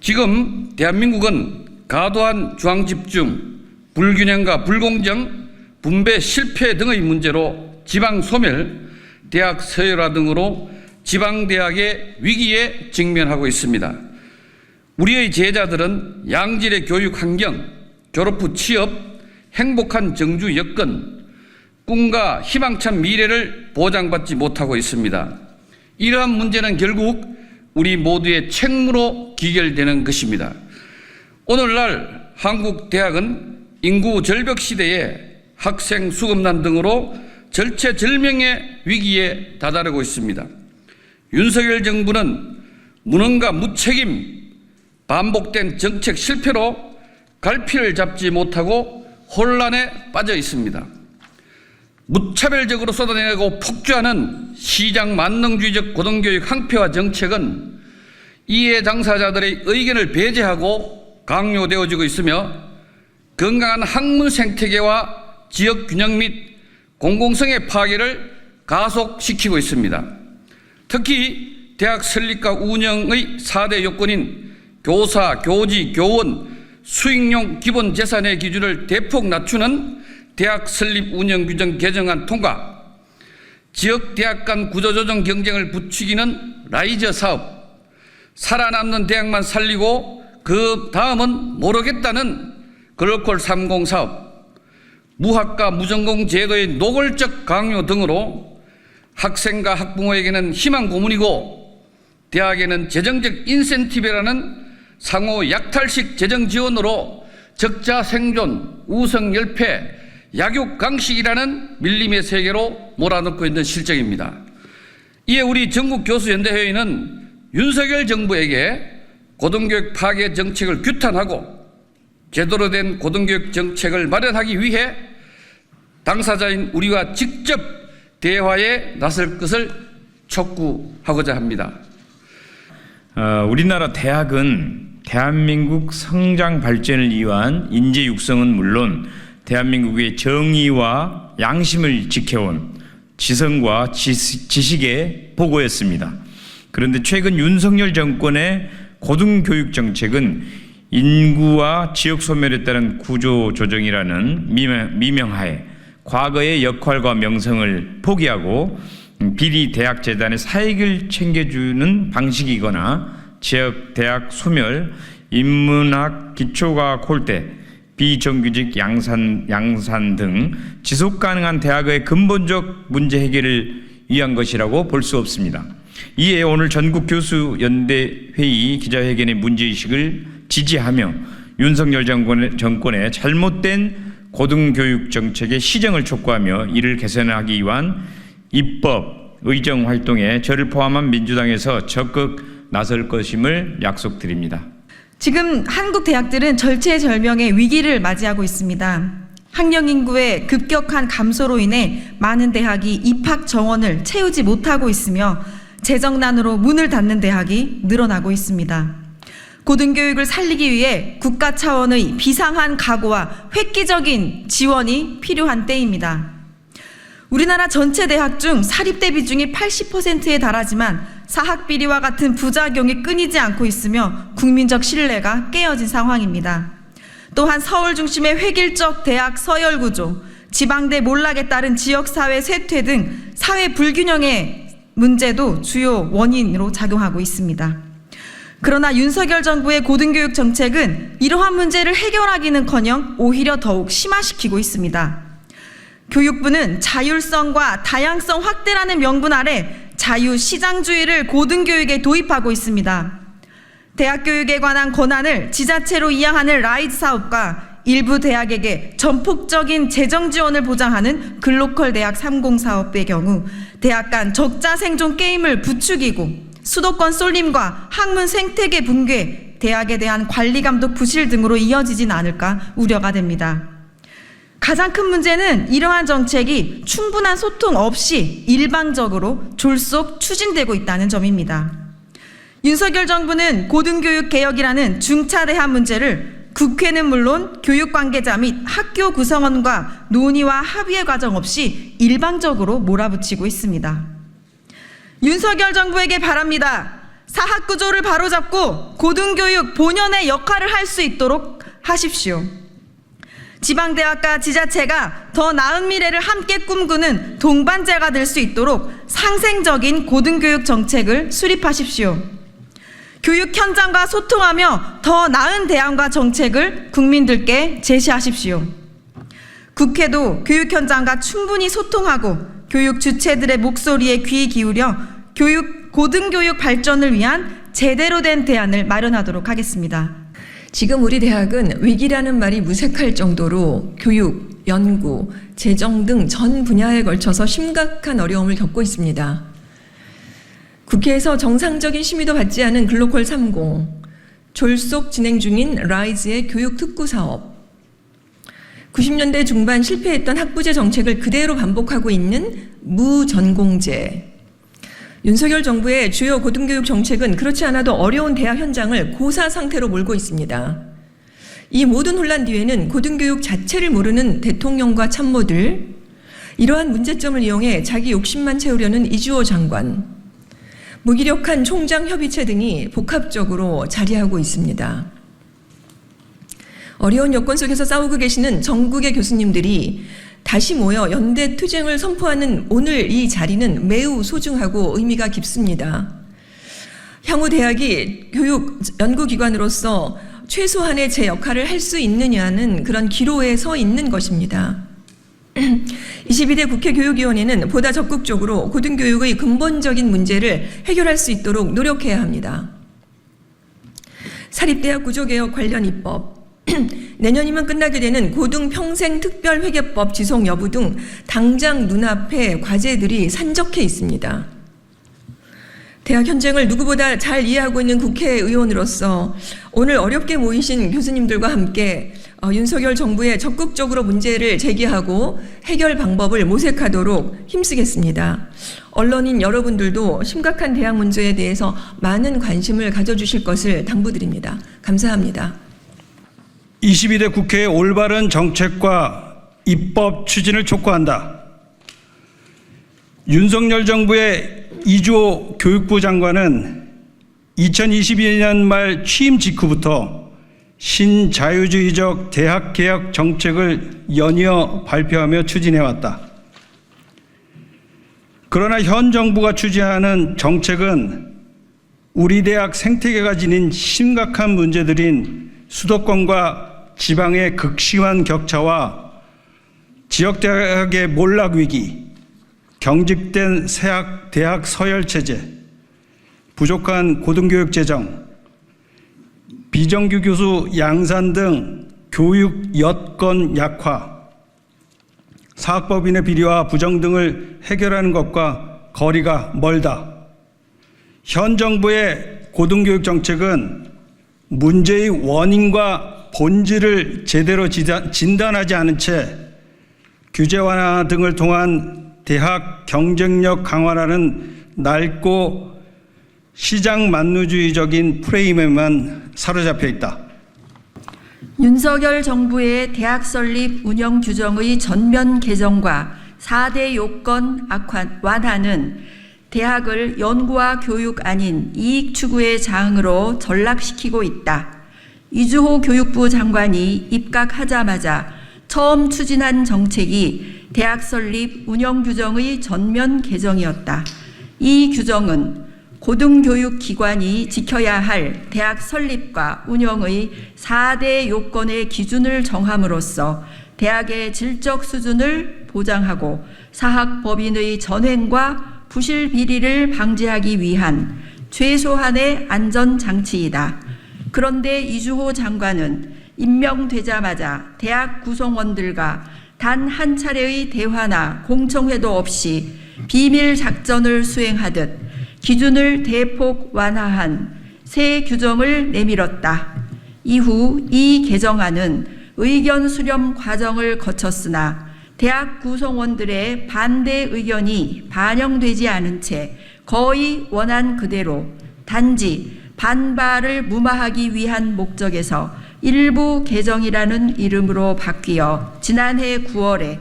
지금 대한민국은 과도한 중앙집중, 불균형과 불공정, 분배 실패 등의 문제로 지방 소멸, 대학 서열화 등으로 지방대학의 위기에 직면하고 있습니다. 우리의 제자들은 양질의 교육 환경, 졸업 후 취업, 행복한 정주 여건, 꿈과 희망찬 미래를 보장받지 못하고 있습니다. 이러한 문제는 결국 우리 모두의 책무로 귀결되는 것입니다. 오늘날 한국 대학은 인구 절벽 시대에 학생 수급난 등으로 절체절명의 위기에 다다르고 있습니다. 윤석열 정부는 무능과 무책임, 반복된 정책 실패로 갈피를 잡지 못하고 혼란에 빠져 있습니다. 무차별적으로 쏟아내고 폭주하는 시장 만능주의적 고등교육 항폐화 정책은 이해 당사자들의 의견을 배제하고 강요되어지고 있으며 건강한 학문 생태계와 지역 균형 및 공공성의 파괴를 가속시키고 있습니다. 특히 대학 설립과 운영의 4대 요건인 교사, 교지, 교원, 수익용 기본 재산의 기준을 대폭 낮추는 대학 설립 운영 규정 개정안 통과, 지역 대학 간 구조조정 경쟁을 부추기는 라이저 사업, 살아남는 대학만 살리고 그 다음은 모르겠다는 글로컬 30 사업, 무학과 무전공 제도의 노골적 강요 등으로 학생과 학부모에게는 희망 고문이고 대학에는 재정적 인센티브라는 상호 약탈식 재정 지원으로 적자 생존, 우성 열패, 약육 강식이라는 밀림의 세계로 몰아넣고 있는 실정입니다. 이에 우리 전국교수연대회의는 윤석열 정부에게 고등교육 파괴 정책을 규탄하고 제대로 된 고등교육 정책을 마련하기 위해 당사자인 우리와 직접 대화에 나설 것을 촉구하고자 합니다. 우리나라 대학은 대한민국 성장 발전을 위한 인재 육성은 물론 대한민국의 정의와 양심을 지켜온 지성과 지식의 보고였습니다. 그런데 최근 윤석열 정권의 고등교육 정책은 인구와 지역 소멸에 따른 구조 조정이라는 미명하에 과거의 역할과 명성을 포기하고 비리 대학재단의 사익을 챙겨주는 방식이거나 지역 대학 소멸, 인문학 기초과학 홀대, 비정규직 양산 등 지속 가능한 대학의 근본적 문제 해결을 위한 것이라고 볼 수 없습니다. 이에 오늘 전국교수연대회의 기자회견의 문제의식을 지지하며 윤석열 정권의 잘못된 고등교육 정책의 시정을 촉구하며 이를 개선하기 위한 입법, 의정 활동에 저를 포함한 민주당에서 적극 나설 것임을 약속드립니다. 지금 한국 대학들은 절체절명의 위기를 맞이하고 있습니다. 학령 인구의 급격한 감소로 인해 많은 대학이 입학 정원을 채우지 못하고 있으며 재정난으로 문을 닫는 대학이 늘어나고 있습니다. 고등교육을 살리기 위해 국가 차원의 비상한 각오와 획기적인 지원이 필요한 때입니다. 우리나라 전체 대학 중 사립대 비중이 80%에 달하지만 사학비리와 같은 부작용이 끊이지 않고 있으며 국민적 신뢰가 깨어진 상황입니다. 또한 서울 중심의 획일적 대학 서열 구조, 지방대 몰락에 따른 지역사회 쇠퇴 등 사회 불균형의 문제도 주요 원인으로 작용하고 있습니다. 그러나 윤석열 정부의 고등교육 정책은 이러한 문제를 해결하기는커녕 오히려 더욱 심화시키고 있습니다. 교육부는 자율성과 다양성 확대라는 명분 아래 자유시장주의를 고등교육에 도입하고 있습니다. 대학교육에 관한 권한을 지자체로 이양하는 라이즈 사업과 일부 대학에게 전폭적인 재정 지원을 보장하는 글로컬 대학 30 사업의 경우 대학 간 적자 생존 게임을 부추기고 수도권 쏠림과 학문 생태계 붕괴, 대학에 대한 관리 감독 부실 등으로 이어지진 않을까 우려가 됩니다. 가장 큰 문제는 이러한 정책이 충분한 소통 없이 일방적으로 졸속 추진되고 있다는 점입니다. 윤석열 정부는 고등교육 개혁이라는 중차대한 문제를 국회는 물론 교육 관계자 및 학교 구성원과 논의와 합의의 과정 없이 일방적으로 몰아붙이고 있습니다. 윤석열 정부에게 바랍니다. 사학구조를 바로잡고 고등교육 본연의 역할을 할 수 있도록 하십시오. 지방대학과 지자체가 더 나은 미래를 함께 꿈꾸는 동반자가 될 수 있도록 상생적인 고등교육 정책을 수립하십시오. 교육 현장과 소통하며 더 나은 대안과 정책을 국민들께 제시하십시오. 국회도 교육 현장과 충분히 소통하고 교육 주체들의 목소리에 귀 기울여 고등교육 발전을 위한 제대로 된 대안을 마련하도록 하겠습니다. 지금 우리 대학은 위기라는 말이 무색할 정도로 교육, 연구, 재정 등 전 분야에 걸쳐서 심각한 어려움을 겪고 있습니다. 국회에서 정상적인 심의도 받지 않은 글로컬 30, 졸속 진행 중인 라이즈의 교육 특구 사업, 90년대 중반 실패했던 학부제 정책을 그대로 반복하고 있는 무전공제, 윤석열 정부의 주요 고등교육 정책은 그렇지 않아도 어려운 대학 현장을 고사 상태로 몰고 있습니다. 이 모든 혼란 뒤에는 고등교육 자체를 모르는 대통령과 참모들, 이러한 문제점을 이용해 자기 욕심만 채우려는 이주호 장관, 무기력한 총장 협의체 등이 복합적으로 자리하고 있습니다. 어려운 여건 속에서 싸우고 계시는 전국의 교수님들이 다시 모여 연대 투쟁을 선포하는 오늘 이 자리는 매우 소중하고 의미가 깊습니다. 향후 대학이 교육 연구기관으로서 최소한의 제 역할을 할 수 있느냐는 그런 기로에 서 있는 것입니다. 22대 국회 교육위원회는 보다 적극적으로 고등교육의 근본적인 문제를 해결할 수 있도록 노력해야 합니다. 사립대학 구조개혁 관련 입법, 내년이면 끝나게 되는 고등평생특별회계법 지속 여부 등 당장 눈앞에 과제들이 산적해 있습니다. 대학 현장을 누구보다 잘 이해하고 있는 국회의원으로서 오늘 어렵게 모이신 교수님들과 함께 윤석열 정부에 적극적으로 문제를 제기하고 해결 방법을 모색하도록 힘쓰겠습니다. 언론인 여러분들도 심각한 대학 문제에 대해서 많은 관심을 가져주실 것을 당부드립니다. 감사합니다. 22대 국회의 올바른 정책과 입법 추진을 촉구한다. 윤석열 정부의 이주호 교육부 장관은 2022년 말 취임 직후부터 신자유주의적 대학개혁 정책을 연이어 발표하며 추진해왔다. 그러나 현 정부가 추진하는 정책은 우리 대학 생태계가 지닌 심각한 문제들인 수도권과 지방의 극심한 격차와 지역대학의 몰락위기, 경직된 대학 서열체제, 부족한 고등교육 재정, 비정규 교수 양산 등 교육 여건 약화, 사학법인의 비리와 부정 등을 해결하는 것과 거리가 멀다. 현 정부의 고등교육 정책은 문제의 원인과 본질을 제대로 진단하지 않은 채 규제 완화 등을 통한 대학 경쟁력 강화라는 낡고 시장 만루주의적인 프레임에만 사로잡혀 있다. 윤석열 정부의 대학 설립 운영 규정의 전면 개정과 4대 요건 완화는 대학을 연구와 교육 아닌 이익 추구의 장으로 전락시키고 있다. 이주호 교육부 장관이 입각하자마자 처음 추진한 정책이 대학 설립 운영 규정의 전면 개정이었다. 이 규정은 고등교육기관이 지켜야 할 대학 설립과 운영의 4대 요건의 기준을 정함으로써 대학의 질적 수준을 보장하고 사학법인의 전횡과 부실 비리를 방지하기 위한 최소한의 안전장치이다. 그런데 이주호 장관은 임명되자마자 대학 구성원들과 단 한 차례의 대화나 공청회도 없이 비밀 작전을 수행하듯 기준을 대폭 완화한 새 규정을 내밀었다. 이후 이 개정안은 의견 수렴 과정을 거쳤으나 대학 구성원들의 반대 의견이 반영되지 않은 채 거의 원안 그대로 단지 반발을 무마하기 위한 목적에서 일부 개정이라는 이름으로 바뀌어 지난해 9월에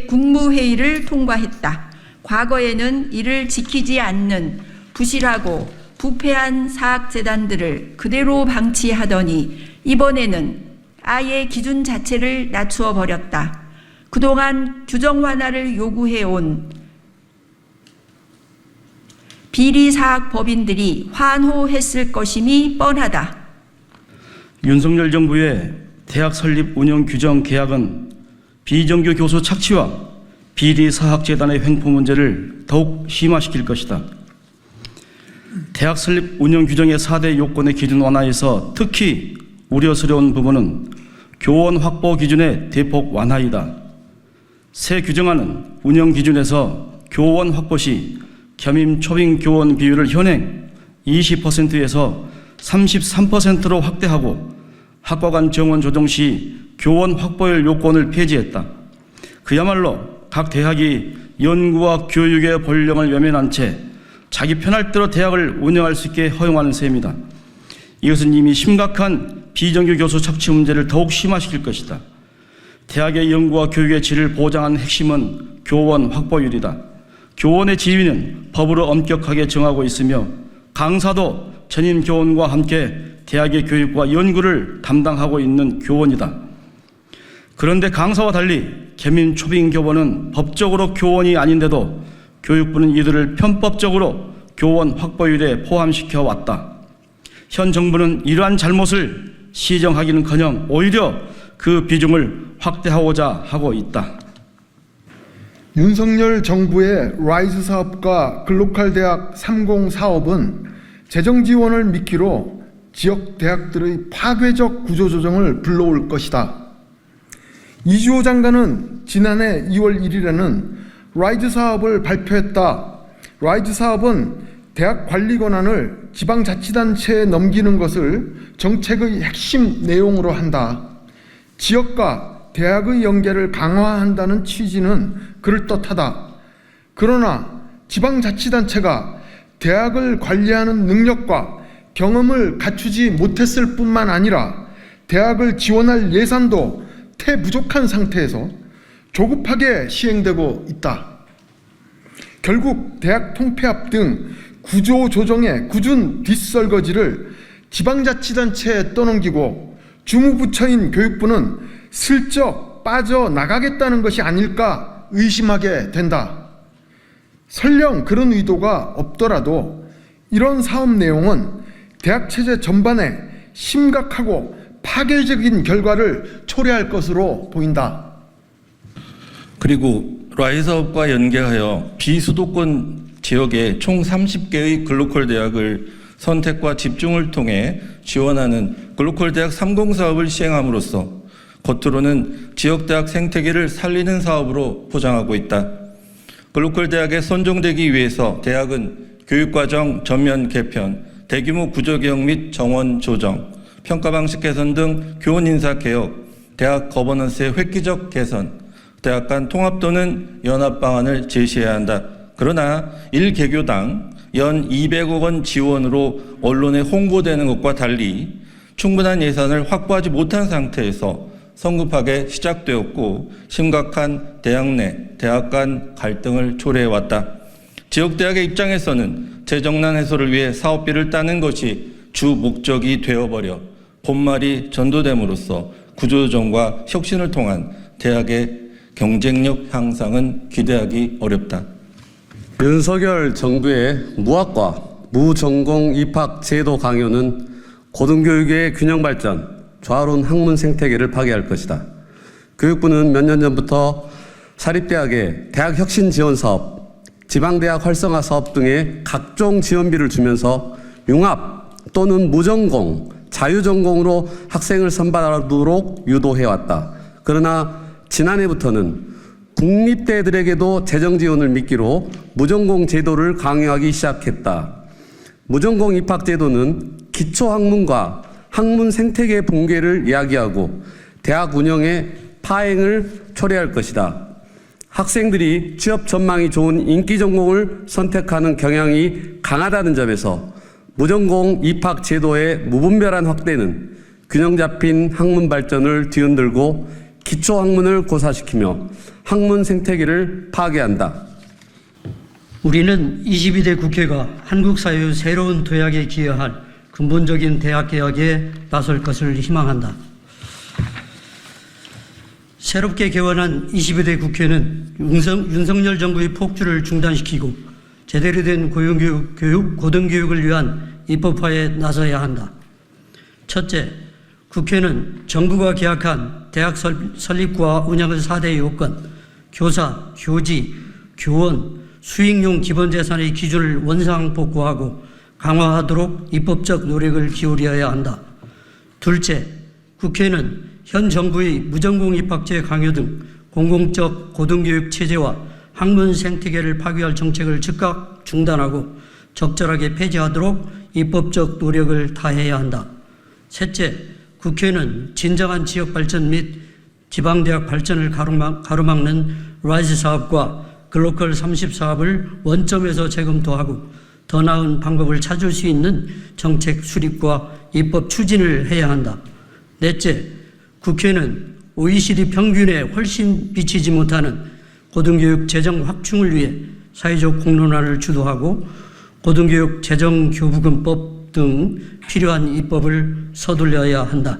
국무회의를 통과했다. 과거에는 이를 지키지 않는 부실하고 부패한 사학재단들을 그대로 방치하더니 이번에는 아예 기준 자체를 낮추어 버렸다. 그동안 규정 완화를 요구해온 비리사학 법인들이 환호했을 것임이 뻔하다. 윤석열 정부의 대학 설립 운영 규정 개혁은 비정규 교수 착취와 비리 사학재단의 횡포 문제를 더욱 심화시킬 것이다. 대학 설립 운영 규정의 4대 요건의 기준 완화에서 특히 우려스러운 부분은 교원 확보 기준의 대폭 완화이다. 새 규정안은 운영 기준에서 교원 확보 시 겸임 초빙 교원 비율을 현행 20%에서 33%로 확대하고 학과 간 정원 조정 시 교원 확보율 요건을 폐지했다. 그야말로 각 대학이 연구와 교육의 본령을 외면한 채 자기 편할 대로 대학을 운영할 수 있게 허용하는 셈이다. 이것은 이미 심각한 비정규 교수 착취 문제를 더욱 심화시킬 것이다. 대학의 연구와 교육의 질을 보장하는 핵심은 교원 확보율이다. 교원의 지위는 법으로 엄격하게 정하고 있으며 강사도 전임 교원과 함께 대학의 교육과 연구를 담당하고 있는 교원이다. 그런데 강사와 달리 겸임 초빙 교원은 법적으로 교원이 아닌데도 교육부는 이들을 편법적으로 교원 확보율에 포함시켜 왔다. 현 정부는 이러한 잘못을 시정하기는커녕 오히려 그 비중을 확대하고자 하고 있다. 윤석열 정부의 라이즈 사업과 글로컬 대학 30 사업은 재정 지원을 미끼로 지역 대학들의 파괴적 구조조정을 불러올 것이다. 이주호 장관은 지난해 2월 1일에는 라이즈 사업을 발표했다. 라이즈 사업은 대학 관리 권한을 지방자치단체에 넘기는 것을 정책의 핵심 내용으로 한다. 지역과 대학의 연계를 강화한다는 취지는 그럴듯하다. 그러나 지방자치단체가 대학을 관리하는 능력과 경험을 갖추지 못했을 뿐만 아니라 대학을 지원할 예산도 태부족한 상태에서 조급하게 시행되고 있다. 결국 대학 통폐합 등 구조 조정의 굳은 뒷설거지를 지방자치단체에 떠넘기고 주무부처인 교육부는 슬쩍 빠져나가겠다는 것이 아닐까 의심하게 된다. 설령 그런 의도가 없더라도 이런 사업 내용은 대학체제 전반에 심각하고 파괴적인 결과를 초래할 것으로 보인다. 그리고 라이 사업과 연계하여 비수도권 지역에 총 30개의 글로컬 대학을 선택과 집중을 통해 지원하는 글로컬 대학 30 사업을 시행함으로써 겉으로는 지역대학 생태계를 살리는 사업으로 포장하고 있다. 글로컬 대학에 선정되기 위해서 대학은 교육과정 전면 개편, 대규모 구조개혁 및 정원 조정, 평가 방식 개선 등 교원 인사 개혁, 대학 거버넌스의 획기적 개선, 대학 간 통합 또는 연합 방안을 제시해야 한다. 그러나 1개교당 연 200억 원 지원으로 언론에 홍보되는 것과 달리 충분한 예산을 확보하지 못한 상태에서 성급하게 시작되었고 심각한 대학 내, 대학 간 갈등을 초래해왔다. 지역대학의 입장에서는 재정난 해소를 위해 사업비를 따는 것이 주 목적이 되어버려 본말이 전도됨으로써 구조조정과 혁신을 통한 대학의 경쟁력 향상은 기대하기 어렵다. 윤석열 정부의 무학과 무전공 입학 제도 강요는 고등교육의 균형 발전, 좌론 학문 생태계를 파괴할 것이다. 교육부는 몇 년 전부터 사립대학에 대학 혁신 지원 사업, 지방대학 활성화 사업 등의 각종 지원비를 주면서 융합 또는 무전공, 자유전공으로 학생을 선발하도록 유도해왔다. 그러나 지난해부터는 국립대들에게도 재정 지원을 미끼로 무전공 제도를 강요하기 시작했다. 무전공 입학 제도는 기초학문과 학문 생태계 붕괴를 이야기하고 대학 운영의 파행을 초래할 것이다. 학생들이 취업 전망이 좋은 인기 전공을 선택하는 경향이 강하다는 점에서 무전공 입학 제도의 무분별한 확대는 균형 잡힌 학문 발전을 뒤흔들고 기초 학문을 고사시키며 학문 생태계를 파괴한다. 우리는 22대 국회가 한국 사회의 새로운 도약에 기여할 근본적인 대학 개혁에 나설 것을 희망한다. 새롭게 개원한 22대 국회는 윤석열 정부의 폭주를 중단시키고 제대로 된 고등교육을 위한 입법화에 나서야 한다. 첫째, 국회는 정부가 계약한 대학 설립과 운영의 4대 요건, 교사, 교지, 교원, 수익용 기본재산의 기준을 원상복구하고 강화하도록 입법적 노력을 기울여야 한다. 둘째, 국회는 현 정부의 무전공 입학제 강요 등 공공적 고등교육 체제와 학문 생태계를 파괴할 정책을 즉각 중단하고 적절하게 폐지하도록 입법적 노력을 다해야 한다. 셋째, 국회는 진정한 지역 발전 및 지방대학 발전을 가로막는 라이즈 사업과 글로컬 30 사업을 원점에서 재검토하고 더 나은 방법을 찾을 수 있는 정책 수립과 입법 추진을 해야 한다. 넷째, 국회는 OECD 평균에 훨씬 미치지 못하는 고등교육 재정 확충을 위해 사회적 공론화를 주도하고 고등교육 재정 교부금법 등 필요한 입법을 서둘러야 한다.